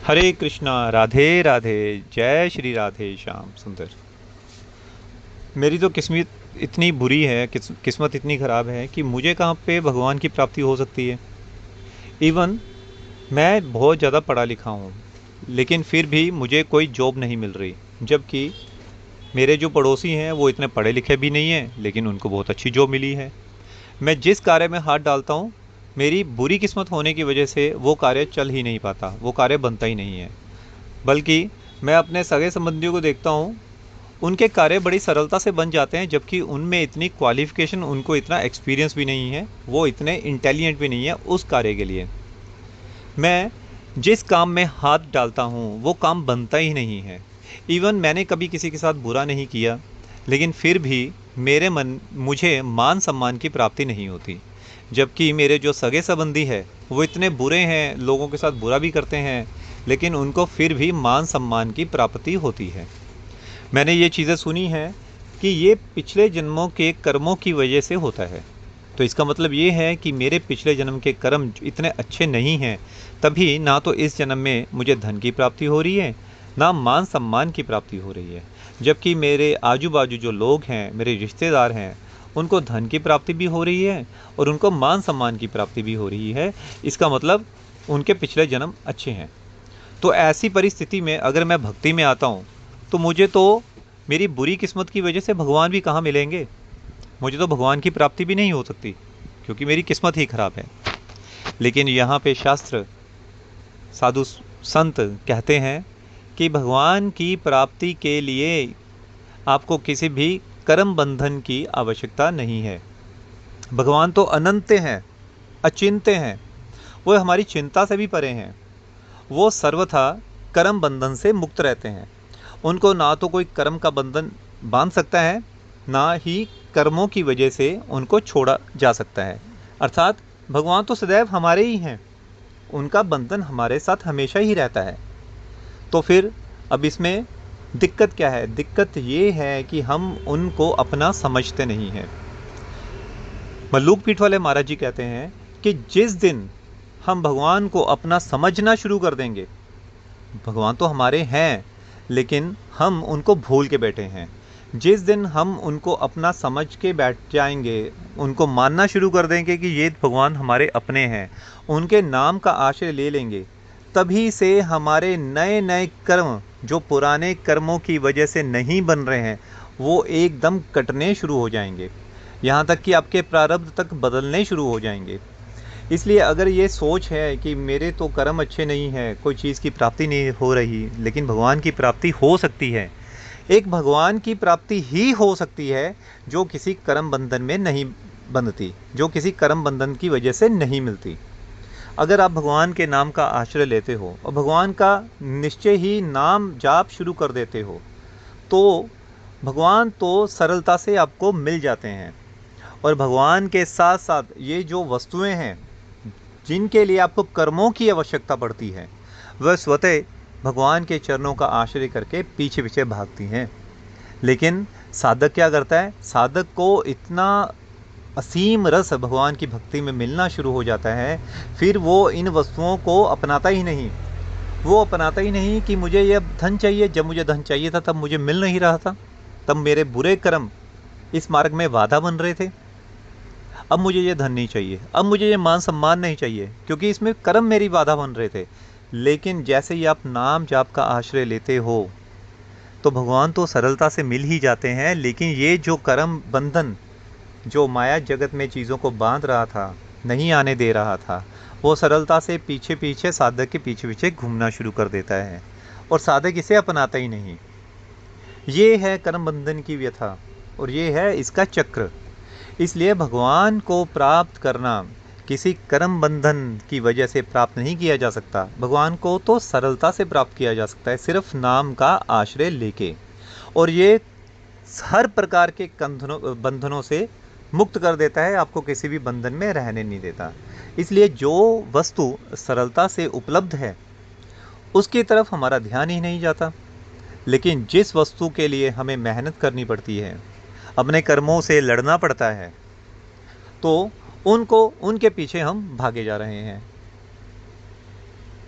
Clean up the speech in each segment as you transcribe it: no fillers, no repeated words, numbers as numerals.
हरे कृष्णा, राधे राधे, जय श्री राधे श्याम सुंदर। मेरी तो किस्मत इतनी बुरी है, किस्मत इतनी ख़राब है कि मुझे कहाँ पे भगवान की प्राप्ति हो सकती है। इवन मैं बहुत ज़्यादा पढ़ा लिखा हूँ, लेकिन फिर भी मुझे कोई जॉब नहीं मिल रही। जबकि मेरे जो पड़ोसी हैं वो इतने पढ़े लिखे भी नहीं हैं, लेकिन उनको बहुत अच्छी जॉब मिली है। मैं जिस कार्य में हाथ डालता हूँ, मेरी बुरी किस्मत होने की वजह से वो कार्य चल ही नहीं पाता, वो कार्य बनता ही नहीं है। बल्कि मैं अपने सगे संबंधियों को देखता हूँ, उनके कार्य बड़ी सरलता से बन जाते हैं, जबकि उनमें इतनी क्वालिफिकेशन, उनको इतना एक्सपीरियंस भी नहीं है, वो इतने इंटेलिजेंट भी नहीं है उस कार्य के लिए। मैं जिस काम में हाथ डालता हूँ वो काम बनता ही नहीं है। इवन मैंने कभी किसी के साथ बुरा नहीं किया, लेकिन फिर भी मुझे मान सम्मान की प्राप्ति नहीं होती। जबकि मेरे जो सगे संबंधी है वो इतने बुरे हैं, लोगों के साथ बुरा भी करते हैं, लेकिन उनको फिर भी मान सम्मान की प्राप्ति होती है। मैंने ये चीज़ें सुनी हैं कि ये पिछले जन्मों के कर्मों की वजह से होता है। तो इसका मतलब ये है कि मेरे पिछले जन्म के कर्म इतने अच्छे नहीं हैं, तभी ना तो इस जन्म में मुझे धन की प्राप्ति हो रही है, ना मान सम्मान की प्राप्ति हो रही है। जबकि मेरे आजू बाजू जो लोग हैं, मेरे रिश्तेदार हैं, उनको धन की प्राप्ति भी हो रही है और उनको मान सम्मान की प्राप्ति भी हो रही है। इसका मतलब उनके पिछले जन्म अच्छे हैं। तो ऐसी परिस्थिति में अगर मैं भक्ति में आता हूँ, तो मुझे तो मेरी बुरी किस्मत की वजह से भगवान भी कहाँ मिलेंगे। मुझे तो भगवान की प्राप्ति भी नहीं हो सकती, क्योंकि मेरी किस्मत ही खराब है। लेकिन यहाँ पे शास्त्र, साधु संत कहते हैं कि भगवान की प्राप्ति के लिए आपको किसी भी कर्म बंधन की आवश्यकता नहीं है। भगवान तो अनंत हैं, अचिंत्य हैं, वो हमारी चिंता से भी परे हैं। वो सर्वथा कर्म बंधन से मुक्त रहते हैं। उनको ना तो कोई कर्म का बंधन बांध सकता है, ना ही कर्मों की वजह से उनको छोड़ा जा सकता है। अर्थात भगवान तो सदैव हमारे ही हैं, उनका बंधन हमारे साथ हमेशा ही रहता है। तो फिर अब इसमें दिक्कत क्या है? दिक्कत ये है कि हम उनको अपना समझते नहीं हैं। मल्लूक पीठ वाले महाराज जी कहते हैं कि जिस दिन हम भगवान को अपना समझना शुरू कर देंगे, भगवान तो हमारे हैं, लेकिन हम उनको भूल के बैठे हैं। जिस दिन हम उनको अपना समझ के बैठ जाएंगे, उनको मानना शुरू कर देंगे कि ये भगवान हमारे अपने हैं, उनके नाम का आश्रय ले लेंगे, तभी से हमारे नए नए कर्म, जो पुराने कर्मों की वजह से नहीं बन रहे हैं, वो एकदम कटने शुरू हो जाएंगे। यहाँ तक कि आपके प्रारब्ध तक बदलने शुरू हो जाएंगे। इसलिए अगर ये सोच है कि मेरे तो कर्म अच्छे नहीं हैं, कोई चीज़ की प्राप्ति नहीं हो रही, लेकिन भगवान की प्राप्ति हो सकती है। एक भगवान की प्राप्ति ही हो सकती है जो किसी कर्म बंधन में नहीं बंधती, जो किसी कर्म बंधन की वजह से नहीं मिलती। अगर आप भगवान के नाम का आश्रय लेते हो और भगवान का निश्चय ही नाम जाप शुरू कर देते हो, तो भगवान तो सरलता से आपको मिल जाते हैं। और भगवान के साथ साथ ये जो वस्तुएं हैं जिनके लिए आपको कर्मों की आवश्यकता पड़ती है, वह स्वतः भगवान के चरणों का आश्रय करके पीछे पीछे भागती हैं। लेकिन साधक क्या करता है? साधक को इतना असीम रस भगवान की भक्ति में मिलना शुरू हो जाता है, फिर वो इन वस्तुओं को अपनाता ही नहीं। वो अपनाता ही नहीं कि मुझे यह धन चाहिए। जब मुझे धन चाहिए था तब मुझे मिल नहीं रहा था, तब मेरे बुरे कर्म इस मार्ग में बाधा बन रहे थे। अब मुझे ये धन नहीं चाहिए, अब मुझे ये मान सम्मान नहीं चाहिए, क्योंकि इसमें कर्म मेरी बाधा बन रहे थे। लेकिन जैसे ही आप नाम जाप का आश्रय लेते हो, तो भगवान तो सरलता से मिल ही जाते हैं। लेकिन ये जो कर्म बंधन, जो माया जगत में चीज़ों को बांध रहा था, नहीं आने दे रहा था, वो सरलता से पीछे पीछे, साधक के पीछे पीछे घूमना शुरू कर देता है, और साधक इसे अपनाता ही नहीं। ये है कर्म बंधन की व्यथा, और ये है इसका चक्र। इसलिए भगवान को प्राप्त करना किसी कर्म बंधन की वजह से प्राप्त नहीं किया जा सकता। भगवान को तो सरलता से प्राप्त किया जा सकता है, सिर्फ नाम का आश्रय लेके। और ये हर प्रकार के बंधनों से मुक्त कर देता है, आपको किसी भी बंधन में रहने नहीं देता। इसलिए जो वस्तु सरलता से उपलब्ध है, उसकी तरफ हमारा ध्यान ही नहीं जाता। लेकिन जिस वस्तु के लिए हमें मेहनत करनी पड़ती है, अपने कर्मों से लड़ना पड़ता है, तो उनके पीछे हम भागे जा रहे हैं।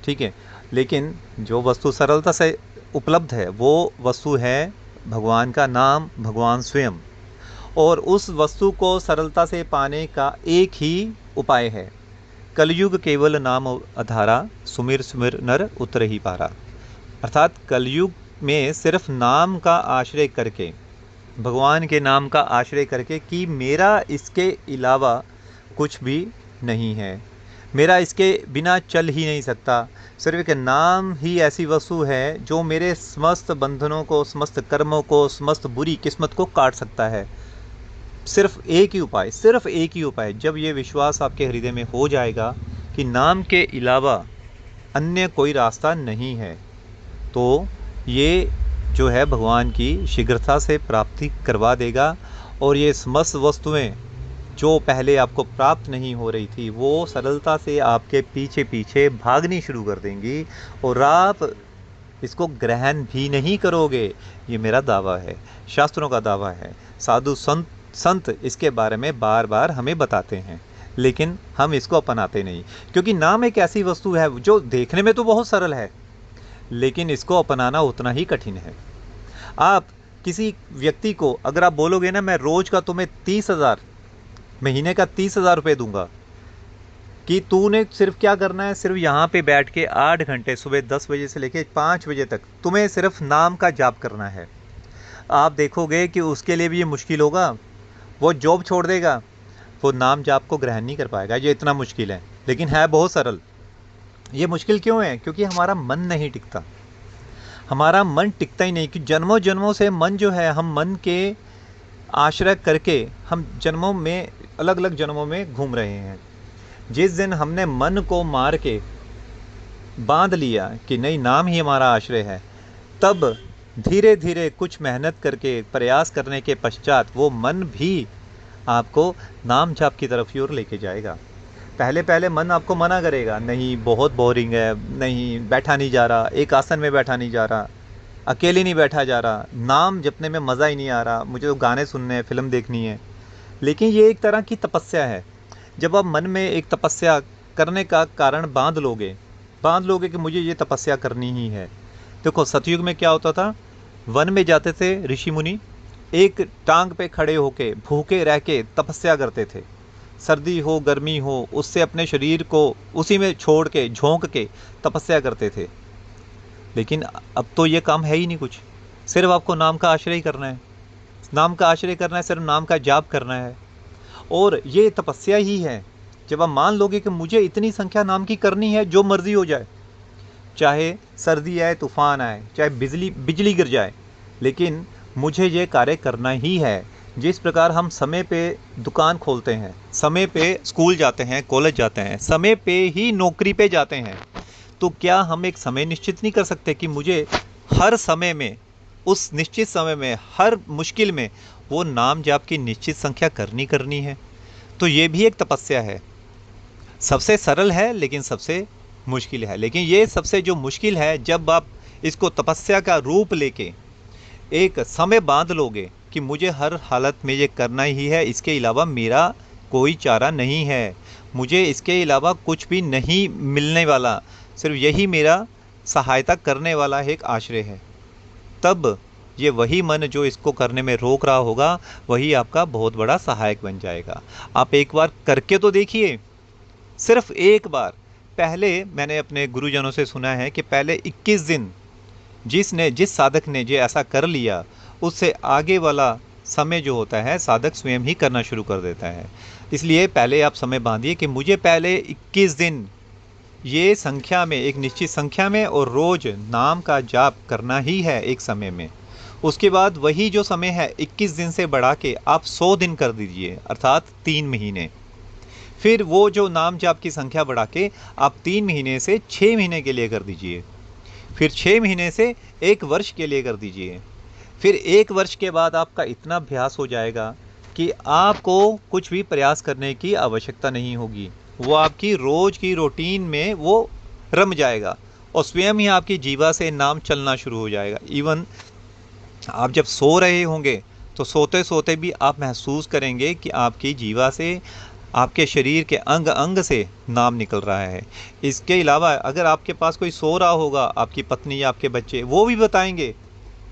ठीक है। लेकिन जो वस्तु सरलता से उपलब्ध है वो वस्तु है भगवान का नाम, भगवान स्वयं। और उस वस्तु को सरलता से पाने का एक ही उपाय है, कलयुग केवल नाम आधारा, सुमिर सुमिर नर उतर ही पारा। अर्थात कलयुग में सिर्फ नाम का आश्रय करके, भगवान के नाम का आश्रय करके कि मेरा इसके अलावा कुछ भी नहीं है, मेरा इसके बिना चल ही नहीं सकता, सिर्फ एक नाम ही ऐसी वस्तु है जो मेरे समस्त बंधनों को, समस्त कर्मों को, समस्त बुरी किस्मत को काट सकता है। सिर्फ एक ही उपाय, सिर्फ एक ही उपाय। जब ये विश्वास आपके हृदय में हो जाएगा कि नाम के अलावा अन्य कोई रास्ता नहीं है, तो ये जो है भगवान की शीघ्रता से प्राप्ति करवा देगा। और ये समस्त वस्तुएं जो पहले आपको प्राप्त नहीं हो रही थी वो सरलता से आपके पीछे पीछे भागनी शुरू कर देंगी और आप इसको ग्रहण भी नहीं करोगे। ये मेरा दावा है, शास्त्रों का दावा है। साधु संत इसके बारे में बार बार हमें बताते हैं, लेकिन हम इसको अपनाते नहीं, क्योंकि नाम एक ऐसी वस्तु है जो देखने में तो बहुत सरल है, लेकिन इसको अपनाना उतना ही कठिन है। आप किसी व्यक्ति को अगर आप बोलोगे ना, मैं रोज का तुम्हें 30,000, महीने का 30,000 रुपये दूंगा, कि तूने सिर्फ क्या करना है, सिर्फ यहाँ पे बैठ के 8 घंटे सुबह 10 बजे से लेके 5 बजे तक तुम्हें सिर्फ नाम का जाप करना है। आप देखोगे कि उसके लिए भी ये मुश्किल होगा, वो जॉब छोड़ देगा, वो नाम जाप को ग्रहण नहीं कर पाएगा। ये इतना मुश्किल है, लेकिन है बहुत सरल। ये मुश्किल क्यों है? क्योंकि हमारा मन नहीं टिकता, हमारा मन टिकता ही नहीं। कि जन्मों जन्मों से मन जो है, हम मन के आश्रय करके हम जन्मों में, अलग अलग जन्मों में घूम रहे हैं। जिस दिन हमने मन को मार के बांध लिया कि नहीं नाम ही हमारा आश्रय है, तब धीरे धीरे कुछ मेहनत करके, प्रयास करने के पश्चात वो मन भी आपको नाम जाप की तरफ की ओर लेके जाएगा। पहले पहले मन आपको मना करेगा, नहीं बहुत बोरिंग है, नहीं बैठा नहीं जा रहा, एक आसन में बैठा नहीं जा रहा, अकेले नहीं बैठा जा रहा, नाम जपने में मज़ा ही नहीं आ रहा, मुझे तो गाने सुनने हैं, फिल्म देखनी है। लेकिन ये एक तरह की तपस्या है। जब आप मन में एक तपस्या करने का कारण बांध लोगे कि मुझे ये तपस्या करनी ही है। देखो सतयुग में क्या होता था, वन में जाते थे ऋषि मुनि, एक टांग पे खड़े होके भूखे रह के तपस्या करते थे। सर्दी हो गर्मी हो, उससे अपने शरीर को उसी में छोड़ के, झोंक के तपस्या करते थे। लेकिन अब तो ये काम है ही नहीं कुछ, सिर्फ आपको नाम का आश्रय करना है, नाम का आश्रय करना है, सिर्फ नाम का जाप करना है। और ये तपस्या ही है। जब आप मान लोगे कि मुझे इतनी संख्या नाम की करनी है, जो मर्जी हो जाए, चाहे सर्दी आए, तूफान आए, चाहे बिजली गिर जाए, लेकिन मुझे ये कार्य करना ही है। जिस प्रकार हम समय पे दुकान खोलते हैं, समय पे स्कूल जाते हैं, कॉलेज जाते हैं, समय पे ही नौकरी पे जाते हैं, तो क्या हम एक समय निश्चित नहीं कर सकते कि मुझे हर समय में, उस निश्चित समय में, हर मुश्किल में वो नाम जाप की निश्चित संख्या करनी है? तो ये भी एक तपस्या है। सबसे सरल है लेकिन सबसे मुश्किल है। लेकिन ये सबसे जो मुश्किल है, जब आप इसको तपस्या का रूप लेके एक समय बांध लोगे कि मुझे हर हालत में ये करना ही है, इसके अलावा मेरा कोई चारा नहीं है, मुझे इसके अलावा कुछ भी नहीं मिलने वाला, सिर्फ यही मेरा सहायता करने वाला एक आश्रय है, तब ये वही मन जो इसको करने में रोक रहा होगा, वही आपका बहुत बड़ा सहायक बन जाएगा। आप एक बार करके तो देखिए, सिर्फ एक बार। पहले मैंने अपने गुरुजनों से सुना है कि पहले 21 दिन जिस साधक ने जो ऐसा कर लिया, उससे आगे वाला समय जो होता है साधक स्वयं ही करना शुरू कर देता है। इसलिए पहले आप समय बांधिए कि मुझे पहले 21 दिन ये संख्या में, एक निश्चित संख्या में, और रोज नाम का जाप करना ही है एक समय में। उसके बाद वही जो समय है 21 दिन से बढ़ा के आप 100 दिन कर दीजिए, अर्थात 3 महीने। फिर वो जो नाम जाप की संख्या बढ़ा के आप 3 महीने से 6 महीने के लिए कर दीजिए, फिर 6 महीने से 1 वर्ष के लिए कर दीजिए। फिर 1 वर्ष के बाद आपका इतना अभ्यास हो जाएगा कि आपको कुछ भी प्रयास करने की आवश्यकता नहीं होगी, वो आपकी रोज की रूटीन में वो रम जाएगा और स्वयं ही आपकी जीवा से नाम चलना शुरू हो जाएगा। इवन आप जब सो रहे होंगे तो सोते सोते भी आप महसूस करेंगे कि आपकी जीवा से आपके शरीर के अंग अंग से नाम निकल रहा है। इसके अलावा अगर आपके पास कोई सो रहा होगा, आपकी पत्नी या आपके बच्चे, वो भी बताएंगे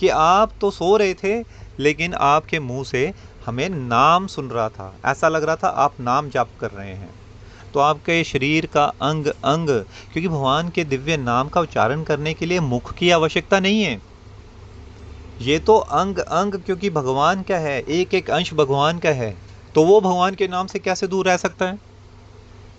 कि आप तो सो रहे थे लेकिन आपके मुंह से हमें नाम सुन रहा था, ऐसा लग रहा था आप नाम जाप कर रहे हैं। तो आपके शरीर का अंग अंग, क्योंकि भगवान के दिव्य नाम का उच्चारण करने के लिए मुख की आवश्यकता नहीं है, ये तो अंग अंग, क्योंकि भगवान क्या है, एक एक अंश भगवान का है, तो वो भगवान के नाम से कैसे दूर रह सकता है।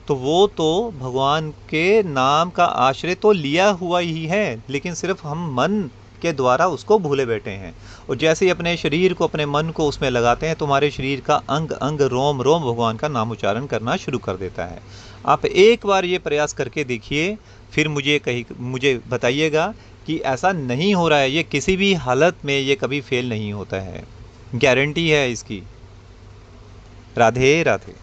तो वो तो भगवान के नाम का आश्रय तो लिया हुआ ही है, लेकिन सिर्फ हम मन के द्वारा उसको भूले बैठे हैं। और जैसे ही अपने शरीर को, अपने मन को उसमें लगाते हैं, तुम्हारे शरीर का अंग अंग, रोम रोम भगवान का नाम उच्चारण करना शुरू कर देता है। आप एक बार ये प्रयास करके देखिए, फिर मुझे बताइएगा कि ऐसा नहीं हो रहा है। ये किसी भी हालत में ये कभी फेल नहीं होता है, गारंटी है इसकी। राधे राधे।